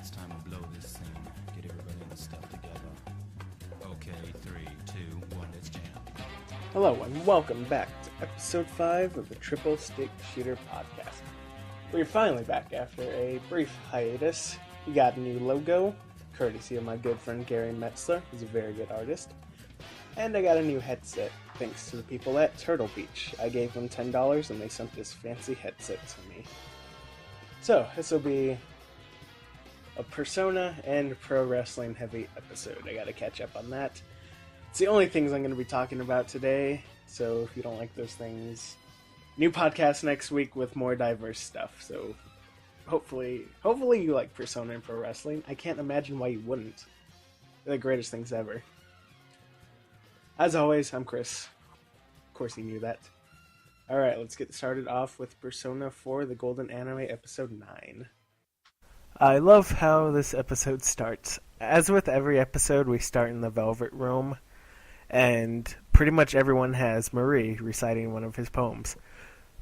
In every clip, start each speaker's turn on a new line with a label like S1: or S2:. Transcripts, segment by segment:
S1: It's time to blow this scene. Get everybody in the stuff together. Okay, 3, 2, 1, let's jam.
S2: Hello and welcome back to episode 5 of the Triple Stick Shooter podcast. We're finally back after a brief hiatus. We got a new logo, courtesy of my good friend Gary Metzler, who's a very good artist. And I got a new headset, thanks to the people at Turtle Beach. I gave them $10 and they sent this fancy headset to me. So, this will be a Persona and pro wrestling heavy episode. I gotta catch up on that. It's the only things I'm going to be talking about today, so if you don't like those things, new podcast next week with more diverse stuff. So hopefully you like Persona and pro wrestling. I can't imagine why you wouldn't. They're the greatest things ever. As always, I'm Chris. Of course you knew that. Alright, let's get started off with Persona 4, the Golden Anime, episode 9. I love how this episode starts. As with every episode, we start in the Velvet Room, and pretty much everyone has Marie reciting one of his poems.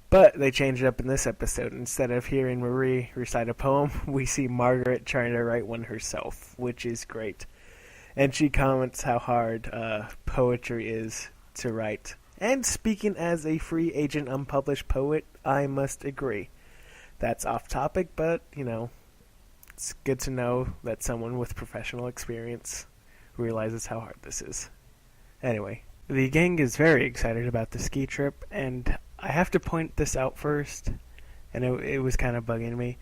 S2: But they change it up in this episode. Instead of hearing Marie recite a poem, we see Margaret trying to write one herself, which is great. And she comments how hard poetry is to write. And speaking as a free agent unpublished poet, I must agree. That's off topic, but, you know, it's good to know that someone with professional experience realizes how hard this is. Anyway, the gang is very excited about the ski trip, and I have to point this out first, and it was kind of bugging me.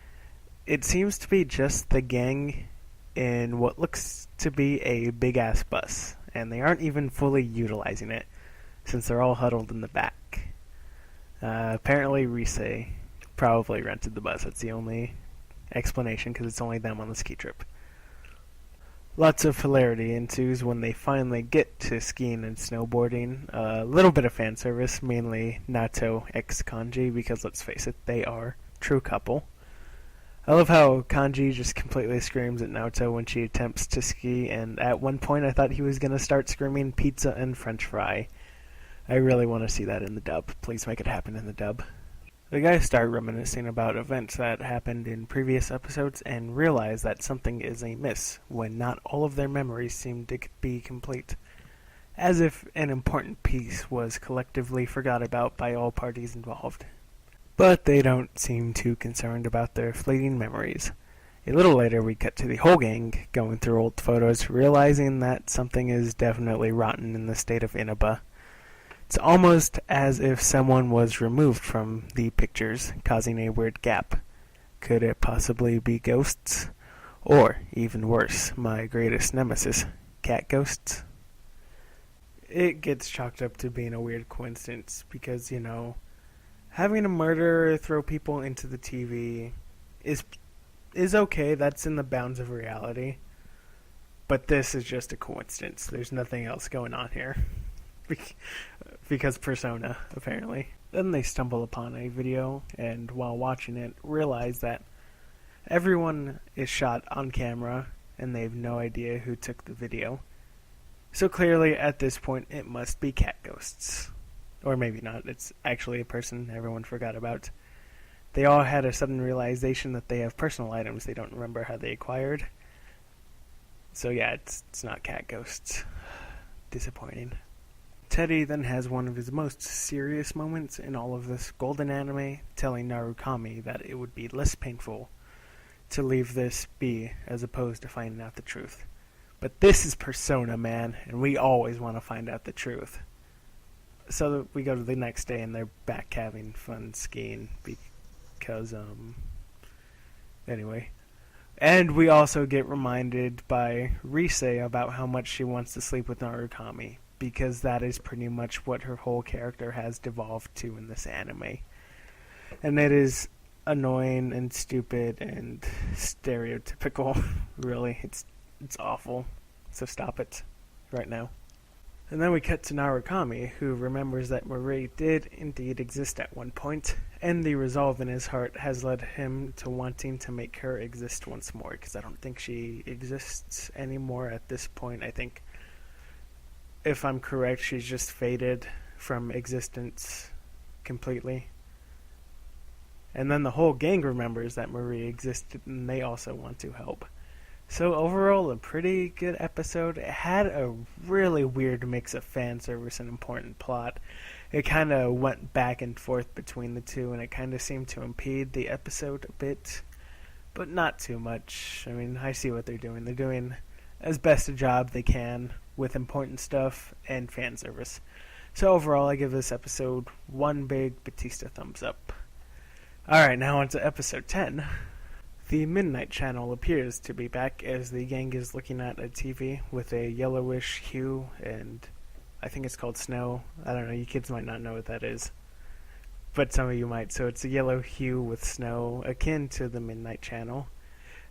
S2: It seems to be just the gang in what looks to be a big-ass bus, and they aren't even fully utilizing it, since they're all huddled in the back. Apparently Rise probably rented the bus. That's the only explanation, because it's only them on the ski trip. Lots of hilarity ensues when they finally get to skiing and snowboarding. A little bit of fan service, mainly Nato x Kanji, because let's face it, they are a true couple. I love how Kanji just completely screams at Naoto when she attempts to ski, and at one point I thought he was going to start screaming pizza and french fry. I really want to see that in the dub. Please make it happen in the dub. The guys start reminiscing about events that happened in previous episodes and realize that something is amiss when not all of their memories seem to be complete, as if an important piece was collectively forgot about by all parties involved. But they don't seem too concerned about their fleeting memories. A little later we cut to the whole gang going through old photos, realizing that something is definitely rotten in the state of Inaba. It's almost as if someone was removed from the pictures, causing a weird gap. Could it possibly be ghosts? Or, even worse, my greatest nemesis, cat ghosts? It gets chalked up to being a weird coincidence because, you know, having a murderer throw people into the TV is okay. That's in the bounds of reality. But this is just a coincidence. There's nothing else going on here. Because Persona, apparently. Then they stumble upon a video, and while watching it, realize that everyone is shot on camera, and they have no idea who took the video. So clearly, at this point, it must be cat ghosts. Or maybe not, it's actually a person everyone forgot about. They all had a sudden realization that they have personal items they don't remember how they acquired. So yeah, it's not cat ghosts. Disappointing. Teddy then has one of his most serious moments in all of this golden anime, telling Narukami that it would be less painful to leave this be as opposed to finding out the truth. But this is Persona, man, and we always want to find out the truth. So we go to the next day and they're back having fun skiing because, anyway. And we also get reminded by Rise about how much she wants to sleep with Narukami, because that is pretty much what her whole character has devolved to in this anime. And it is annoying and stupid and stereotypical. Really, it's awful. So stop it right now. And then we cut to Narukami, who remembers that Marie did indeed exist at one point, and the resolve in his heart has led him to wanting to make her exist once more, because I don't think she exists anymore at this point. I think, if I'm correct, she's just faded from existence completely. And then the whole gang remembers that Marie existed, and they also want to help. So overall, a pretty good episode. It had a really weird mix of fan service and important plot. It kind of went back and forth between the two, and it kind of seemed to impede the episode a bit, but not too much. I mean, I see what they're doing. They're doing as best a job they can with important stuff and fan service. So overall, I give this episode one big Batista thumbs up. Alright, now on to episode 10. The Midnight Channel appears to be back as the gang is looking at a TV with a yellowish hue, and I think it's called snow. I don't know, you kids might not know what that is, but some of you might. So it's a yellow hue with snow, akin to the Midnight Channel.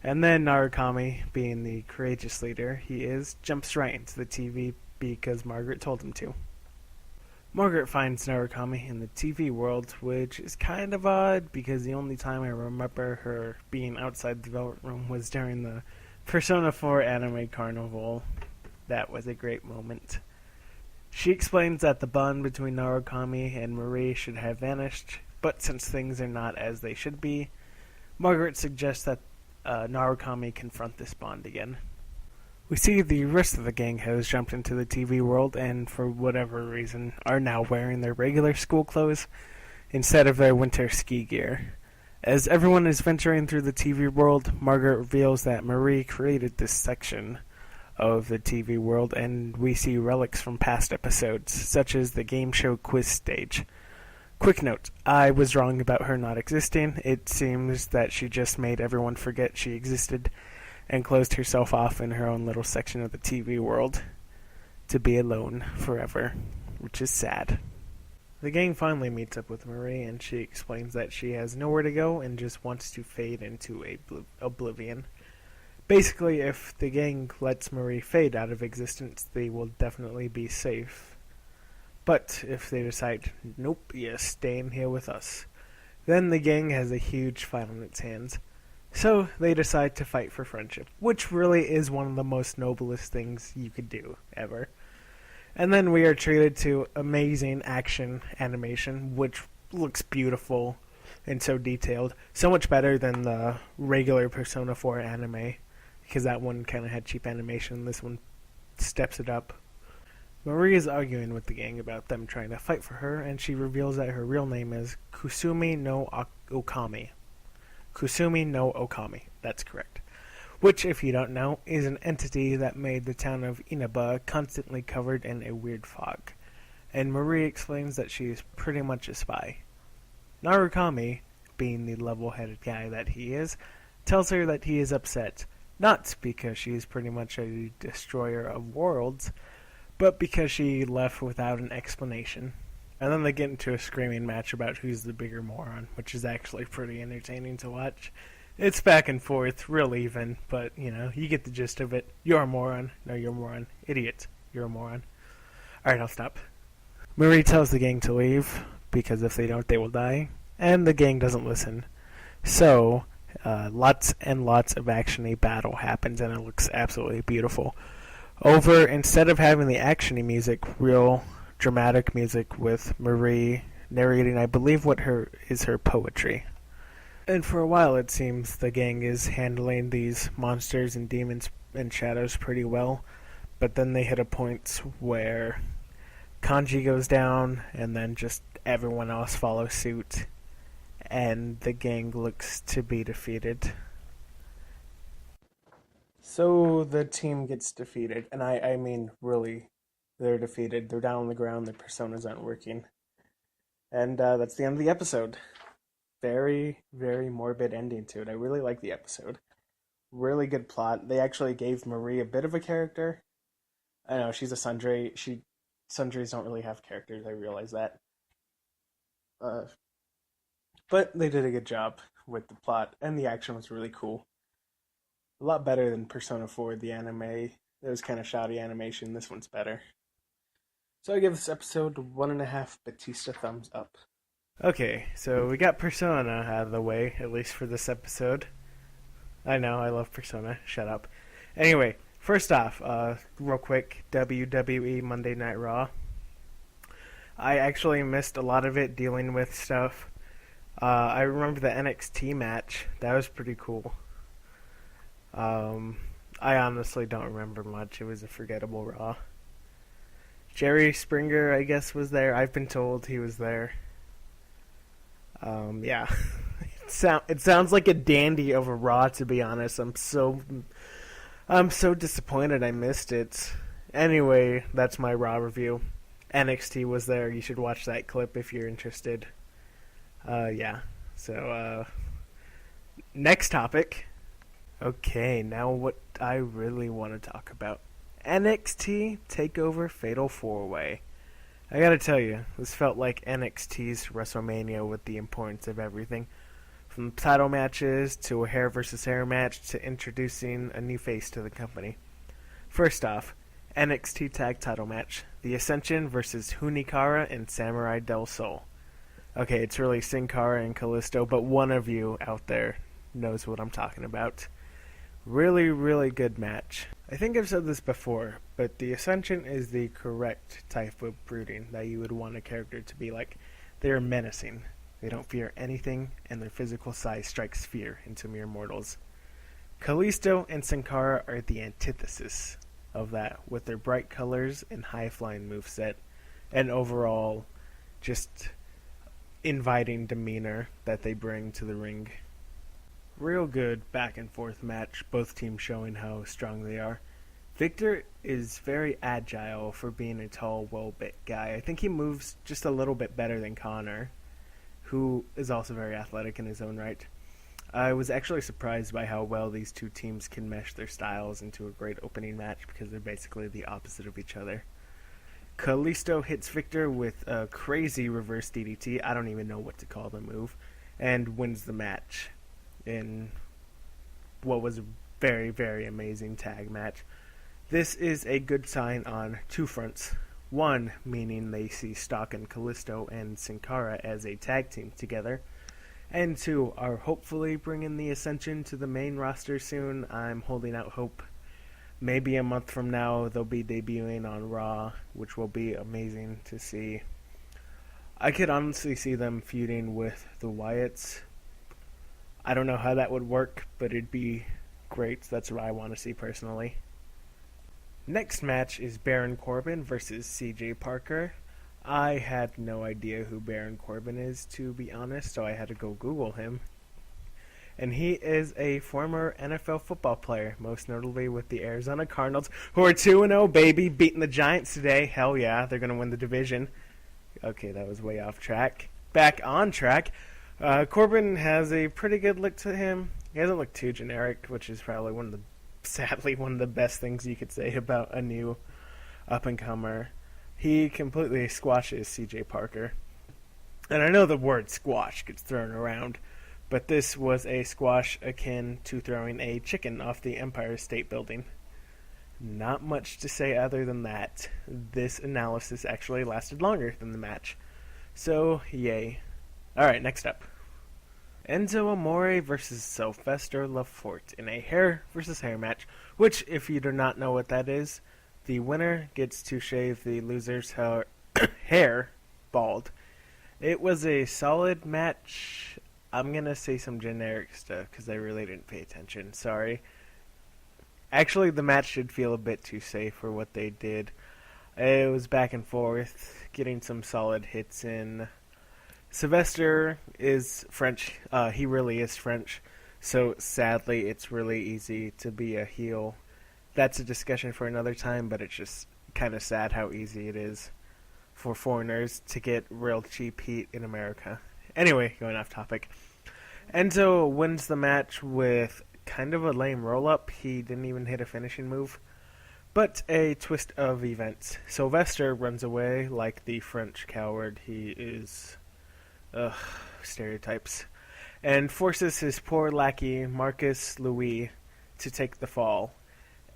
S2: And then Narukami, being the courageous leader he is, jumps right into the TV because Margaret told him to. Margaret finds Narukami in the TV world, which is kind of odd because the only time I remember her being outside the development room was during the Persona 4 Anime Carnival. That was a great moment. She explains that the bond between Narukami and Marie should have vanished, but since things are not as they should be, Margaret suggests that Narukami confront this bond again. We see the rest of the gang has jumped into the TV world and, for whatever reason, are now wearing their regular school clothes instead of their winter ski gear. As everyone is venturing through the TV world, Margaret reveals that Marie created this section of the TV world, and we see relics from past episodes, such as the game show quiz stage. Quick note, I was wrong about her not existing. It seems that she just made everyone forget she existed and closed herself off in her own little section of the TV world to be alone forever, which is sad. The gang finally meets up with Marie, and she explains that she has nowhere to go and just wants to fade into oblivion. Basically, if the gang lets Marie fade out of existence, they will definitely be safe. But if they decide, nope, you're staying here with us, then the gang has a huge fight on its hands. So they decide to fight for friendship, which really is one of the most noblest things you could do, ever. And then we are treated to amazing action animation, which looks beautiful and so detailed. So much better than the regular Persona 4 anime, because that one kind of had cheap animation. This one steps it up. Marie is arguing with the gang about them trying to fight for her, and she reveals that her real name is Kusumi no Okami. Kusumi no Okami, that's correct. Which, if you don't know, is an entity that made the town of Inaba constantly covered in a weird fog. And Marie explains that she is pretty much a spy. Narukami, being the level-headed guy that he is, tells her that he is upset, not because she is pretty much a destroyer of worlds, but because she left without an explanation. And then they get into a screaming match about who's the bigger moron, which is actually pretty entertaining to watch. It's back and forth, real even, but, you get the gist of it. You're a moron. No, you're a moron. Idiot. You're a moron. Alright, I'll stop. Marie tells the gang to leave, because if they don't, they will die. And the gang doesn't listen. So, lots and lots of action-y battle happens, and it looks absolutely beautiful. Instead of having the action-y music, real dramatic music with Marie narrating, I believe, what is her poetry. And for a while, it seems the gang is handling these monsters and demons and shadows pretty well, but then they hit a point where Kanji goes down, and then just everyone else follows suit, and the gang looks to be defeated. So the team gets defeated, and I mean, really, they're defeated. They're down on the ground, their personas aren't working. And that's the end of the episode. Very, very morbid ending to it. I really like the episode. Really good plot. They actually gave Marie a bit of a character. I know, she's a Sundre. Sundres don't really have characters, I realize that. But they did a good job with the plot, and the action was really cool. A lot better than Persona 4, the anime. It was kind of shoddy animation. This one's better. So I give this episode 1.5 Batista thumbs up. Okay, so we got Persona out of the way, at least for this episode. I know, I love Persona. Shut up. Anyway, first off, real quick, WWE Monday Night Raw. I actually missed a lot of it dealing with stuff. I remember the NXT match. That was pretty cool. I honestly don't remember much. It was a forgettable Raw. Jerry Springer, I guess, was there. I've been told he was there. Yeah. It sounds like a dandy of a Raw, to be honest. I'm so disappointed I missed it. Anyway, that's my Raw review. NXT was there. You should watch that clip if you're interested. Yeah. So, next topic. Okay, now what I really want to talk about. NXT Takeover Fatal 4-Way. I gotta tell you, this felt like NXT's WrestleMania with the importance of everything. From title matches to a hair versus hair match to introducing a new face to the company. First off, NXT Tag Title match. The Ascension versus Hunikara and Samurai Del Sol. Okay, it's really Sin Cara and Kalisto, but one of you out there knows what I'm talking about. Really, really good match. I think I've said this before, but the Ascension is the correct type of brooding that you would want a character to be like. They are menacing. They don't fear anything, and their physical size strikes fear into mere mortals. Kalisto and Sin Cara are the antithesis of that, with their bright colors and high-flying moveset, and overall just inviting demeanor that they bring to the ring. Real good back-and-forth match, both teams showing how strong they are. Victor is very agile for being a tall, well-built guy. I think he moves just a little bit better than Connor, who is also very athletic in his own right. I was actually surprised by how well these two teams can mesh their styles into a great opening match because they're basically the opposite of each other. Kalisto hits Victor with a crazy reverse DDT, I don't even know what to call the move, and wins the match in what was a very, very amazing tag match. This is a good sign on two fronts. One, meaning they see Stock and Kalisto and Sin Cara as a tag team together. And two, are hopefully bringing the Ascension to the main roster soon. I'm holding out hope. Maybe a month from now they'll be debuting on Raw, which will be amazing to see. I could honestly see them feuding with the Wyatts. I don't know how that would work, but it'd be great. That's what I want to see personally. Next match is Baron Corbin versus CJ Parker. I had no idea who Baron Corbin is, to be honest, so I had to go Google him. And he is a former NFL football player, most notably with the Arizona Cardinals, who are 2-0, baby, beating the Giants today. Hell yeah, they're going to win the division. Okay, that was way off track. Back on track. Corbin has a pretty good look to him. He doesn't look too generic, which is probably sadly one of the best things you could say about a new up-and-comer. He completely squashes CJ Parker. And I know the word squash gets thrown around, but this was a squash akin to throwing a chicken off the Empire State Building. Not much to say other than that. This analysis actually lasted longer than the match. So, yay. Alright, next up. Enzo Amore versus Sylvester Lafort in a hair versus hair match, which, if you do not know what that is, the winner gets to shave the loser's hair bald. It was a solid match. I'm going to say some generic stuff because I really didn't pay attention. Sorry. Actually, the match should feel a bit too safe for what they did. It was back and forth, getting some solid hits in. Sylvester is French. He really is French. So sadly, it's really easy to be a heel. That's a discussion for another time, but it's just kind of sad how easy it is for foreigners to get real cheap heat in America. Anyway, going off topic. Enzo wins the match with kind of a lame roll-up. He didn't even hit a finishing move. But a twist of events. Sylvester runs away like the French coward he is. Stereotypes. And forces his poor lackey, Marcus Louis, to take the fall.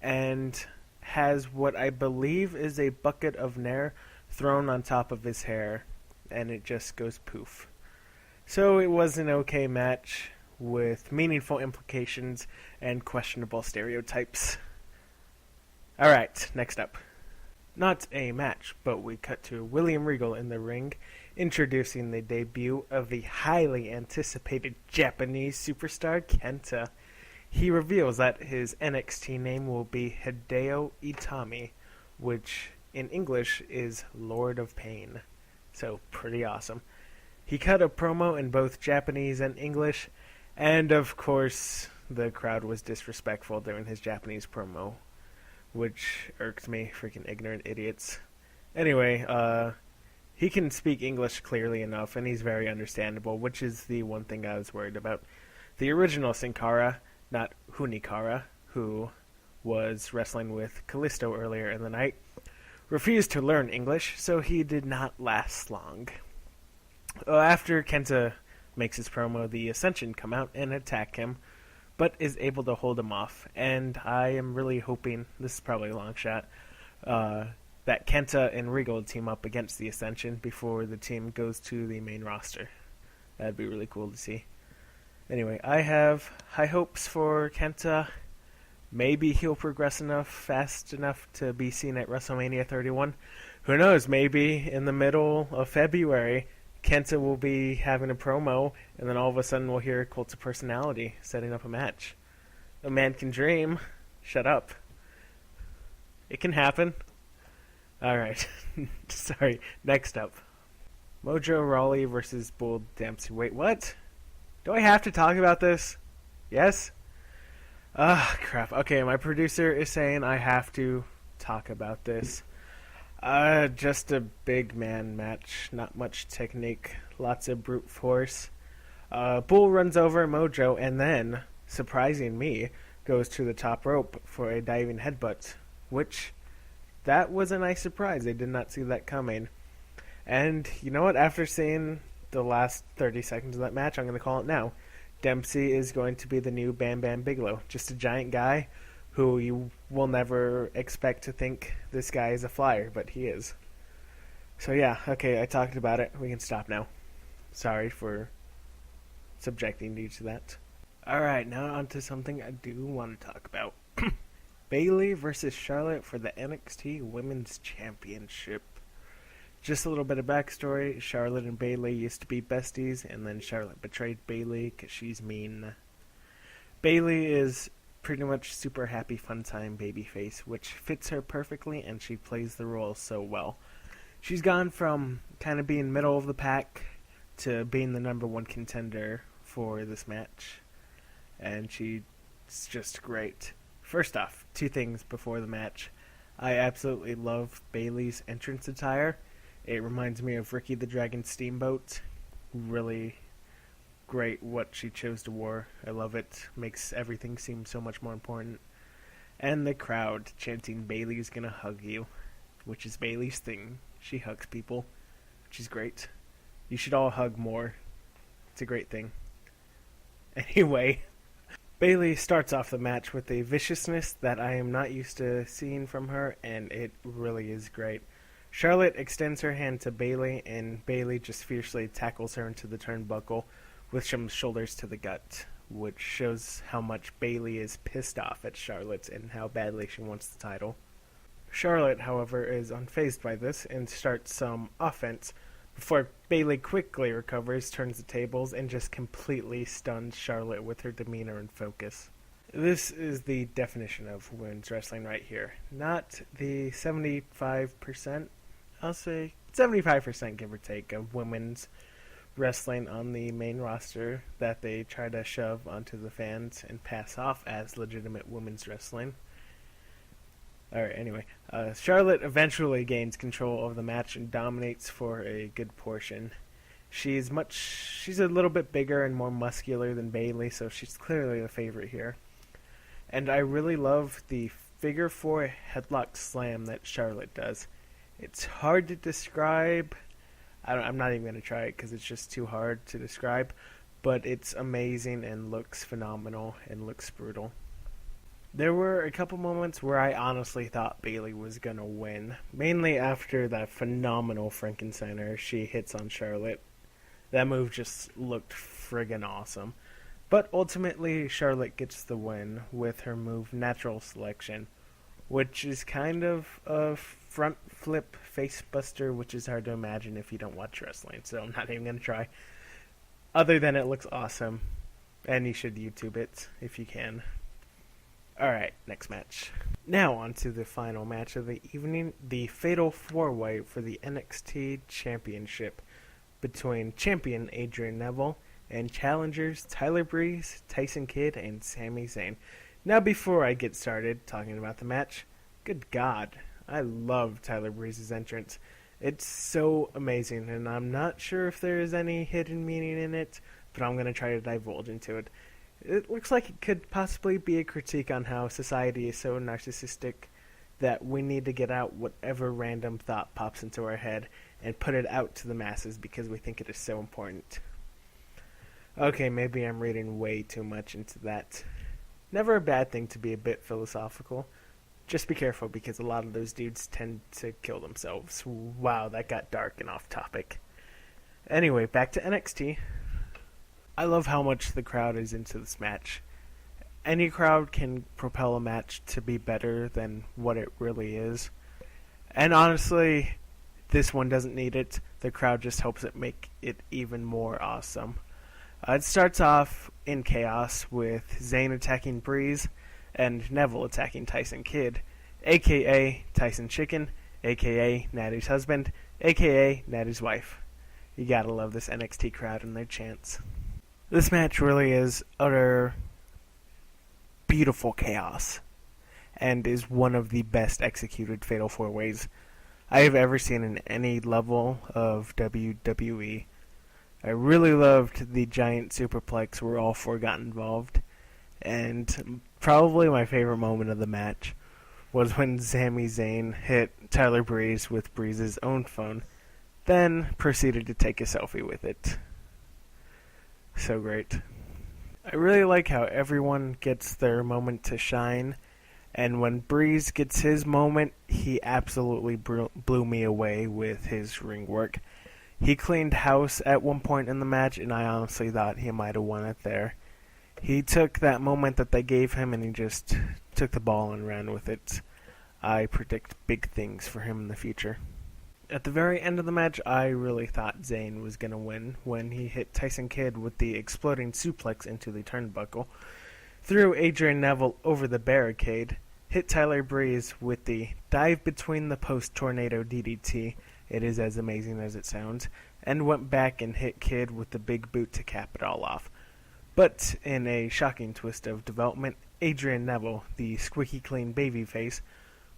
S2: And has what I believe is a bucket of Nair thrown on top of his hair. And it just goes poof. So it was an okay match with meaningful implications and questionable stereotypes. Alright, next up. Not a match, but we cut to William Regal in the ring, introducing the debut of the highly anticipated Japanese superstar Kenta. he reveals that his NXT name will be Hideo Itami, which in English is Lord of Pain. So, pretty awesome. He cut a promo in both Japanese and English, and of course, the crowd was disrespectful during his Japanese promo, which irked me, freaking ignorant idiots. Anyway, he can speak English clearly enough, and he's very understandable, which is the one thing I was worried about. The original Sin Cara, not Hunikara, who was wrestling with Kalisto earlier in the night, refused to learn English, so he did not last long. After Kenta makes his promo, the Ascension come out and attack him, but is able to hold him off. And I am really hoping, this is probably a long shot, that Kenta and Regal team up against the Ascension before the team goes to the main roster. That'd be really cool to see. Anyway, I have high hopes for Kenta. Maybe he'll progress fast enough to be seen at WrestleMania 31. Who knows, maybe in the middle of February, Kenta will be having a promo, and then all of a sudden we'll hear Cult of Personality setting up a match. A man can dream. Shut up. It can happen. Alright. Sorry. Next up. Mojo Rawley versus Bull Dempsey. Wait, what? Do I have to talk about this? Yes? Crap. Okay, my producer is saying I have to talk about this. Just a big man match. Not much technique. Lots of brute force. Bull runs over Mojo and then, surprising me, goes to the top rope for a diving headbutt. Which, that was a nice surprise. I did not see that coming. And, you know what? After seeing the last 30 seconds of that match, I'm going to call it now. Dempsey is going to be the new Bam Bam Bigelow. Just a giant guy who you will never expect to think this guy is a flyer, but he is. So yeah, okay, I talked about it. We can stop now. Sorry for subjecting you to that. Alright, now on to something I do want to talk about. Bayley versus Charlotte for the NXT Women's Championship. Just a little bit of backstory. Charlotte and Bayley used to be besties, and then Charlotte betrayed Bayley because she's mean. Bayley is pretty much super happy fun time babyface, which fits her perfectly, and she plays the role so well. She's gone from kind of being middle of the pack to being the number one contender for this match, and she's just great. First off, two things before the match. I absolutely love Bayley's entrance attire. It reminds me of Ricky the Dragon Steamboat. Really great what she chose to wear. I love it. Makes everything seem so much more important. And the crowd chanting, "Bayley's gonna hug you," which is Bayley's thing. She hugs people, which is great. You should all hug more. It's a great thing. Anyway, Bayley starts off the match with a viciousness that I am not used to seeing from her, and it really is great. Charlotte extends her hand to Bayley, and Bayley just fiercely tackles her into the turnbuckle with some shoulders to the gut, which shows how much Bayley is pissed off at Charlotte and how badly she wants the title. Charlotte, however, is unfazed by this and starts some offense before Bayley quickly recovers, turns the tables, and just completely stuns Charlotte with her demeanor and focus. This is the definition of women's wrestling right here. Not the 75%, I'll say 75% give or take, of women's wrestling on the main roster that they try to shove onto the fans and pass off as legitimate women's wrestling. Alright, anyway. Charlotte eventually gains control of the match and dominates for a good portion. She's a little bit bigger and more muscular than Bayley, so she's clearly the favorite here. And I really love the figure 4 headlock slam that Charlotte does. It's hard to describe. I'm not even going to try it because it's just too hard to describe. But it's amazing and looks phenomenal and looks brutal. There were a couple moments where I honestly thought Bayley was going to win. Mainly after that phenomenal Frankensteiner she hits on Charlotte. That move just looked friggin' awesome. But ultimately, Charlotte gets the win with her move Natural Selection, which is kind of a front flip face buster, which is hard to imagine if you don't watch wrestling, so I'm not even going to try. Other than it looks awesome, and you should YouTube it if you can. Alright, next match. Now on to the final match of the evening, the Fatal 4-Way for the NXT Championship between champion Adrian Neville and challengers Tyler Breeze, Tyson Kidd, and Sami Zayn. Now before I get started talking about the match, good God, I love Tyler Breeze's entrance. It's so amazing, and I'm not sure if there is any hidden meaning in it, but I'm going to try to divulge into it. It looks like it could possibly be a critique on how society is so narcissistic that we need to get out whatever random thought pops into our head and put it out to the masses because we think it is so important. Okay, maybe I'm reading way too much into that. Never a bad thing to be a bit philosophical. Just be careful because a lot of those dudes tend to kill themselves. Wow, that got dark and off topic. Anyway, back to NXT. I love how much the crowd is into this match. Any crowd can propel a match to be better than what it really is. And honestly, this one doesn't need it. The crowd just helps it make it even more awesome. It starts off in chaos with Zayn attacking Breeze and Neville attacking Tyson Kidd, a.k.a. Tyson Chicken, a.k.a. Natty's husband, a.k.a. Natty's wife. You gotta love this NXT crowd and their chants. This match really is utter beautiful chaos and is one of the best executed Fatal 4-Ways I have ever seen in any level of WWE. I really loved the giant superplex where all four got involved, and probably my favorite moment of the match was when Sami Zayn hit Tyler Breeze with Breeze's own phone, then proceeded to take a selfie with it. So great. I really like how everyone gets their moment to shine, and when Breeze gets his moment, he absolutely blew me away with his ring work. He cleaned house at one point in the match, and I honestly thought he might have won it there. He took that moment that they gave him, and he just took the ball and ran with it. I predict big things for him in the future. At the very end of the match, I really thought Zayn was going to win when he hit Tyson Kidd with the exploding suplex into the turnbuckle, threw Adrian Neville over the barricade, hit Tyler Breeze with the dive between the post tornado DDT, it is as amazing as it sounds, and went back and hit Kidd with the big boot to cap it all off. But in a shocking twist of development, Adrian Neville, the squeaky clean babyface,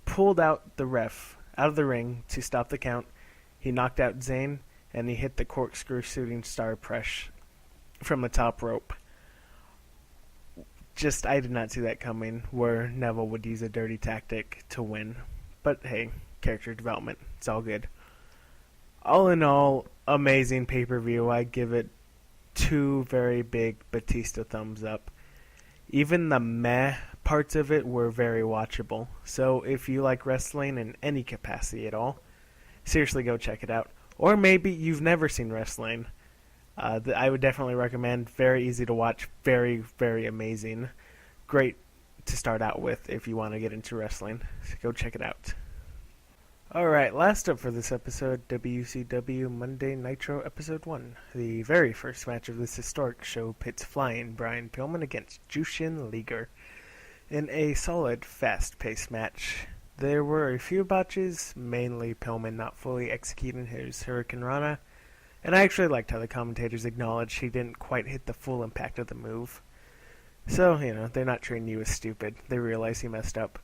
S2: pulled out the ref out of the ring to stop the count. He knocked out Zayn, and he hit the corkscrew shooting star press from the top rope. I did not see that coming, where Neville would use a dirty tactic to win. But hey, character development, it's all good. All in all, amazing pay-per-view. I give it 2 very big Batista thumbs up. Even the meh parts of it were very watchable. So if you like wrestling in any capacity at all, seriously go check it out. Or maybe you've never seen wrestling. I would definitely recommend. Very easy to watch. Very, very amazing. Great to start out with if you want to get into wrestling. So go check it out. Alright, last up for this episode, WCW Monday Nitro Episode 1. The very first match of this historic show pits flying Brian Pillman against Jushin Liger. In a solid, fast-paced match, there were a few botches, mainly Pillman not fully executing his Hurricane Rana, and I actually liked how the commentators acknowledged he didn't quite hit the full impact of the move. So, they're not treating you as stupid. They realize he messed up.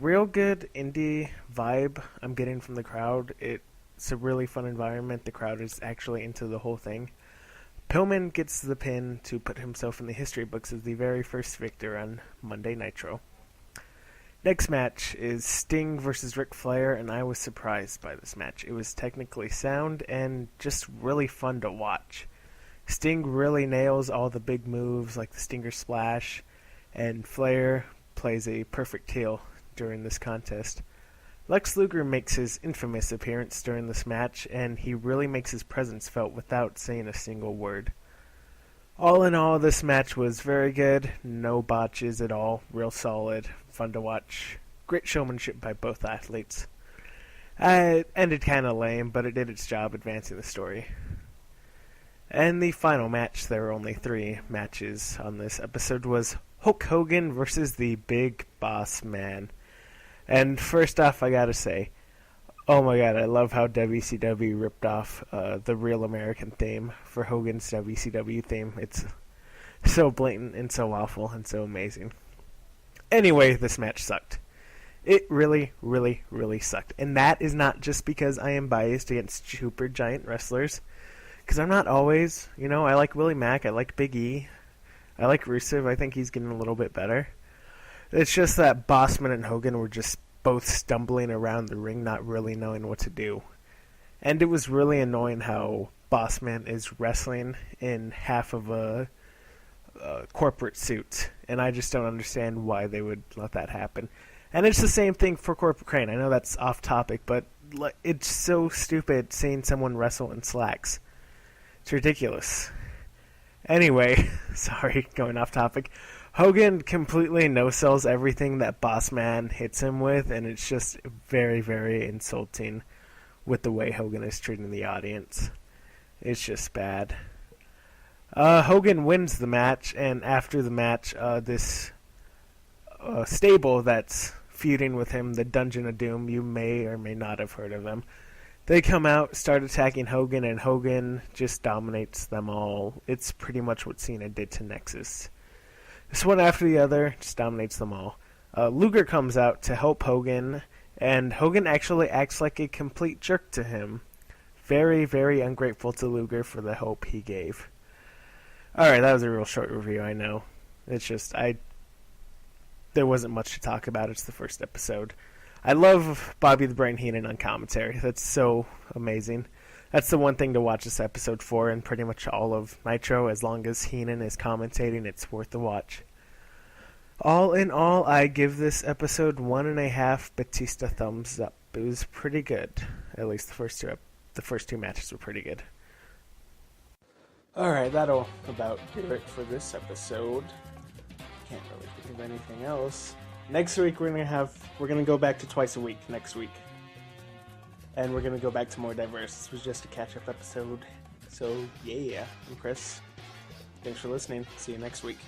S2: Real good indie vibe I'm getting from the crowd. It's a really fun environment. The crowd is actually into the whole thing. Pillman gets the pin to put himself in the history books as the very first victor on Monday Nitro. Next match is Sting versus Ric Flair, and I was surprised by this match. It was technically sound and just really fun to watch. Sting really nails all the big moves like the Stinger Splash, and Flair plays a perfect heel during this contest. Lex Luger makes his infamous appearance during this match, and he really makes his presence felt without saying a single word. All in all, this match was very good. No botches at all. Real solid. Fun to watch. Great showmanship by both athletes. It ended kind of lame, but it did its job advancing the story. And the final match, there were only 3 matches on this episode, was Hulk Hogan versus the Big Boss Man. And first off, I gotta say, oh my god, I love how WCW ripped off the Real American theme for Hogan's WCW theme. It's so blatant and so awful and so amazing. Anyway, this match sucked. It really, really, really sucked. And that is not just because I am biased against super giant wrestlers. Because I'm not always. I like Willie Mack. I like Big E. I like Rusev. I think he's getting a little bit better. It's just that Bossman and Hogan were just both stumbling around the ring, not really knowing what to do. And it was really annoying how Bossman is wrestling in half of a corporate suit. And I just don't understand why they would let that happen. And it's the same thing for Corporate Crane. I know that's off topic, but it's so stupid seeing someone wrestle in slacks. It's ridiculous. Anyway, sorry, going off topic. Hogan completely no-sells everything that Bossman hits him with, and it's just very, very insulting with the way Hogan is treating the audience. It's just bad. Hogan wins the match, and after the match, this stable that's feuding with him, the Dungeon of Doom, you may or may not have heard of them. They come out, start attacking Hogan, and Hogan just dominates them all. It's pretty much what Cena did to Nexus. This one after the other just dominates them all. Luger comes out to help Hogan, and Hogan actually acts like a complete jerk to him. Very, very ungrateful to Luger for the help he gave. Alright, that was a real short review, I know. It's just, there wasn't much to talk about. It's the first episode. I love Bobby the Brain Heenan on commentary. That's so amazing. That's the one thing to watch this episode for, and pretty much all of Nitro. As long as Heenan is commentating, it's worth the watch. All in all, I give this episode 1.5 Batista thumbs up. It was pretty good. At least the first two matches were pretty good. Alright, that'll about do it for this episode. Can't really think of anything else. Next week we're gonna go back to twice a week next week. And we're gonna go back to more diverse. This was just a catch-up episode. So yeah, I'm Chris. Thanks for listening. See you next week.